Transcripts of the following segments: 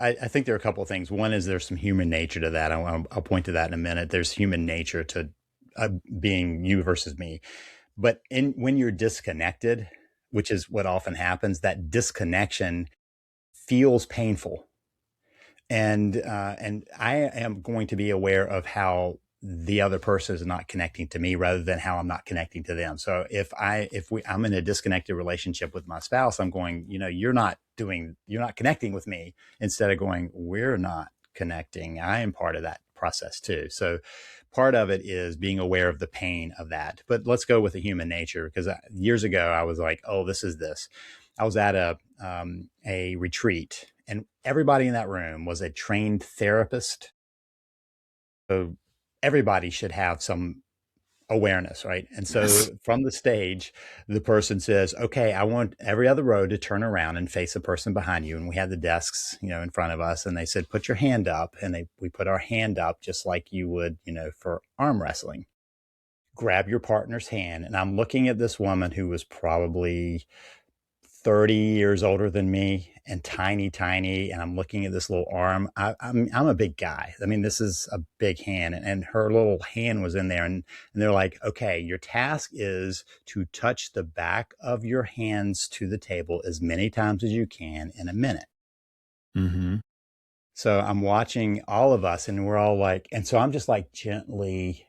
I think there are a couple of things. One is there's some human nature to that. I'll point to that in a minute. There's human nature to being you versus me. But when you're disconnected, which is what often happens, that disconnection feels painful. And I am going to be aware of how the other person is not connecting to me rather than how I'm not connecting to them. So I'm in a disconnected relationship with my spouse, I'm going, you're not connecting with me, instead of going, we're not connecting. I am part of that process too. So part of it is being aware of the pain of that. But let's go with the human nature, because years ago I was like, oh, this is this. I was at a retreat, and everybody in that room was a trained therapist. So everybody should have some awareness, right? And so Yes. from the stage, the person says, okay, I want every other row to turn around and face the person behind you. And we had the desks, in front of us. And they said, put your hand up. And we put our hand up just like you would, for arm wrestling. Grab your partner's hand. And I'm looking at this woman who was probably 30 years older than me and tiny, tiny. And I'm looking at this little arm. I'm a big guy. I mean, this is a big hand, and her little hand was in there. And they're like, okay, your task is to touch the back of your hands to the table as many times as you can in a minute. Hmm. So I'm watching all of us, and we're all like, and so I'm just like gently,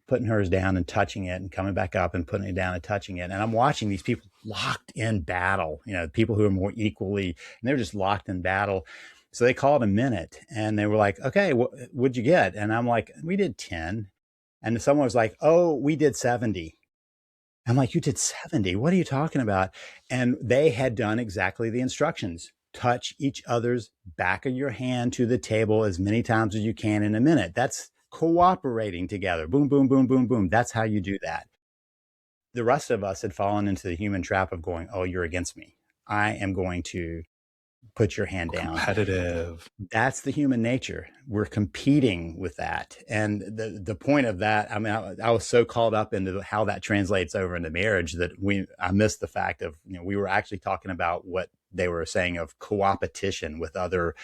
putting hers down and touching it and coming back up and putting it down and touching it. And I'm watching these people locked in battle, people who are more equally, and they're just locked in battle. So they called a minute, and they were like, okay, what'd you get? And I'm like, we did 10. And someone was like, oh, we did 70. I'm like, you did 70? What are you talking about? And they had done exactly the instructions. Touch each other's back of your hand to the table as many times as you can in a minute. That's cooperating together. Boom, boom, boom, boom, boom. That's how you do that. The rest of us had fallen into the human trap of going, oh, you're against me. I am going to put your hand down. Competitive. That's the human nature. We're competing with that. And the point of that, I mean, I was so caught up into how that translates over into marriage that I missed the fact of, we were actually talking about what they were saying of co-opetition with other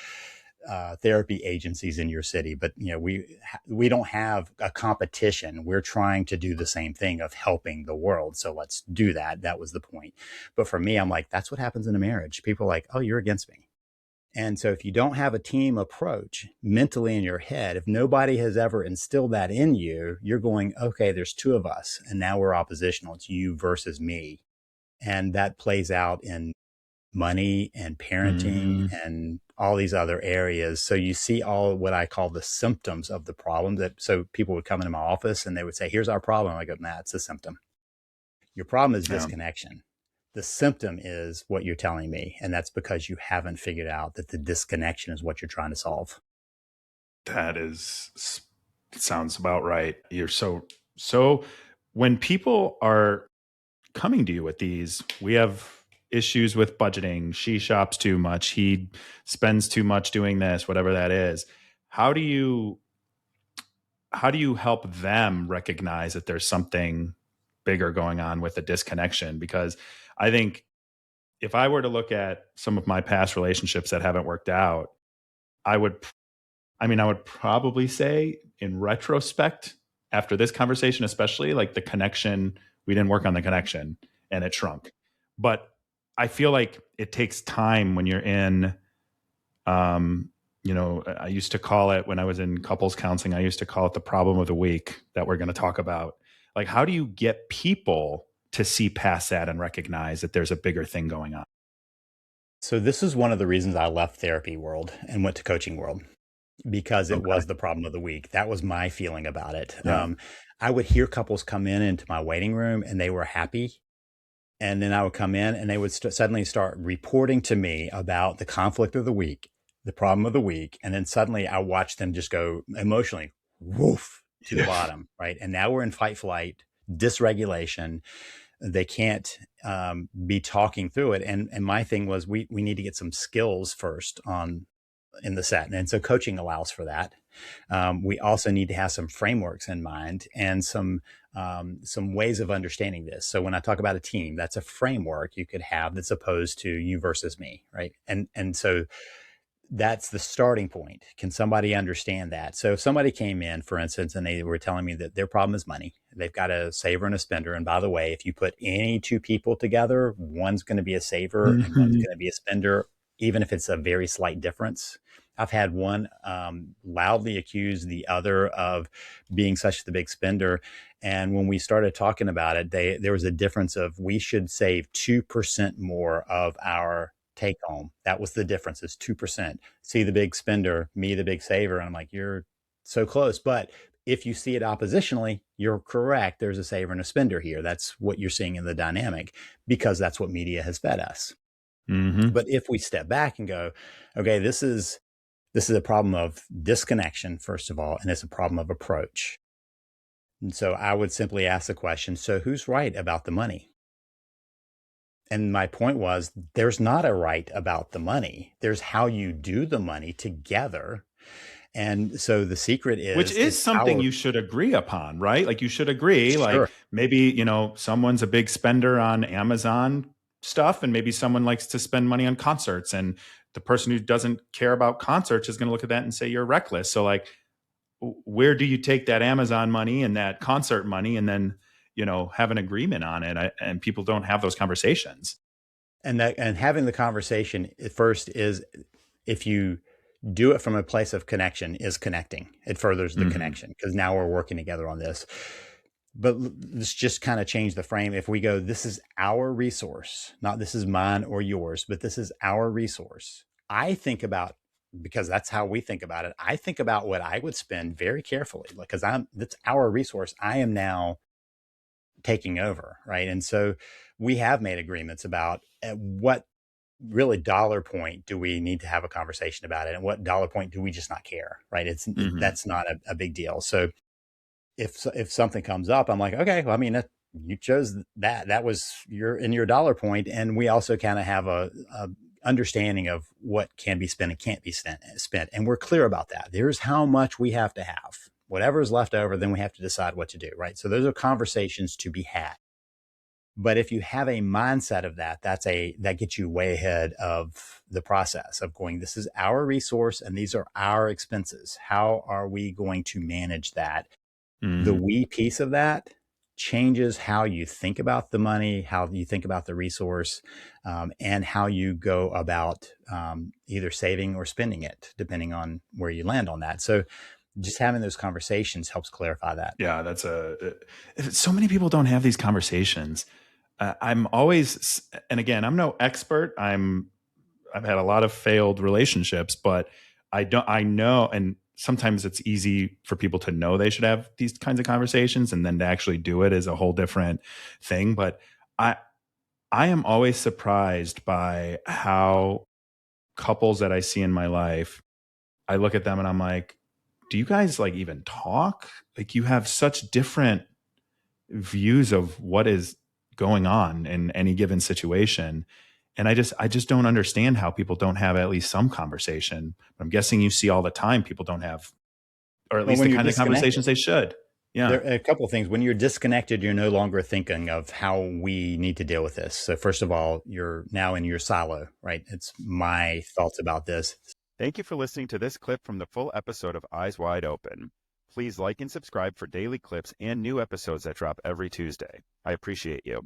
therapy agencies in your city. But, we don't have a competition. We're trying to do the same thing of helping the world. So let's do that. That was the point. But for me, I'm like, that's what happens in a marriage. People are like, oh, you're against me. And so if you don't have a team approach mentally in your head, if nobody has ever instilled that in you, you're going, okay, there's two of us and now we're oppositional. It's you versus me. And that plays out in money and parenting Hmm. and all these other areas. So you see all what I call the symptoms of the problem. So people would come into my office and they would say, here's our problem. I go, nah, it's a symptom. Your problem is Yeah, disconnection. The symptom is what you're telling me. And that's because you haven't figured out that the disconnection is what you're trying to solve. that is sounds about right. You're so when people are coming to you with these, we have issues with budgeting. She shops too much. He spends too much doing this, whatever that is. How do you how do you help them recognize that there's something bigger going on with the disconnection? Because I think if I were to look at some of my past relationships that haven't worked out, I would I would probably say in retrospect, after this conversation, especially like the connection, we didn't work on the connection and it shrunk. But I feel like it takes time when you're in, I used to call it when I was in couples counseling, I used to call it the problem of the week that we're going to talk about. Like, how do you get people to see past that and recognize that there's a bigger thing going on? So this is one of the reasons I left therapy world and went to coaching world, because it Okay. was the problem of the week. That was my feeling about it. Yeah. I would hear couples come into my waiting room and they were happy. And then I would come in and they would suddenly start reporting to me about the conflict of the week, the problem of the week. And then suddenly I watched them just go emotionally, woof, to the Yeah. bottom, right? And now we're in fight, flight, dysregulation. They can't be talking through it. And my thing was, we need to get some skills first on in the set. And so coaching allows for that. We also need to have some frameworks in mind and some ways of understanding this. So when I talk about a team, that's a framework you could have that's opposed to you versus me, right? And so that's the starting point. Can somebody understand that? So if somebody came in, for instance, and they were telling me that their problem is money, they've got a saver and a spender. And by the way, if you put any two people together, one's going to be a saver and one's Mhm. going to be a spender, even if it's a very slight difference. I've had one loudly accuse the other of being such the big spender. And when we started talking about it, there was a difference of we should save 2% more of our take home. That was the difference, is 2%. See the big spender, me the big saver. And I'm like, you're so close. But if you see it oppositionally, you're correct. There's a saver and a spender here. That's what you're seeing in the dynamic because that's what media has fed us. Mhm. But if we step back and go, okay, this is a problem of disconnection, first of all, and it's a problem of approach. And so I would simply ask the question, so who's right about the money? And my point was, there's not a right about the money. There's how you do the money together. And so the secret Which is is it's something our you should agree upon, right? Like you should agree, like sure. maybe, someone's a big spender on Amazon stuff and maybe someone likes to spend money on concerts and the person who doesn't care about concerts is going to look at that and say you're reckless. So like where do you take that Amazon money and that concert money and then, have an agreement on it? And people don't have those conversations. And having the conversation at first is if you do it from a place of connection is connecting. It furthers the Mhm. connection because now we're working together on this. But let's just kind of change the frame. If we go, this is our resource, not this is mine or yours, but this is our resource. I think about, because that's how we think about it. I think about what I would spend very carefully because that's our resource. I am now taking over. Right. And so we have made agreements about at what really dollar point do we need to have a conversation about it, and what dollar point do we just not care. Right. Mhm. That's not a big deal. So if something comes up, I'm like, okay, well, I mean, you chose that was your dollar point, and we also kind of have a understanding of what can be spent and can't be spent, and we're clear about that. There's how much we have to have. Whatever is left over, then we have to decide what to do. Right. So those are conversations to be had. But if you have a mindset of that gets you way ahead of the process of going, this is our resource and these are our expenses. How are we going to manage that? The Mhm. we piece of that changes how you think about the money, how you think about the resource, and how you go about either saving or spending it, depending on where you land on that. So just having those conversations helps clarify that. Yeah, so many people don't have these conversations. I'm always, and again, I'm no expert. I've had a lot of failed relationships, but I know, and sometimes it's easy for people to know they should have these kinds of conversations and then to actually do it is a whole different thing. But I, I am always surprised by how couples that I see in my life, I look at them and I'm like, do you guys like even talk? Like you have such different views of what is going on in any given situation. And I just don't understand how people don't have at least some conversation. I'm guessing you see all the time people don't have, or at Well, least the when you're kind of disconnected, conversations they should. Yeah. there are a couple of things. When you're disconnected, you're no longer thinking of how we need to deal with this. So first of all, you're now in your silo, right? It's my thoughts about this. Thank you for listening to this clip from the full episode of Eyes Wide Open. Please like and subscribe for daily clips and new episodes that drop every Tuesday. I appreciate you.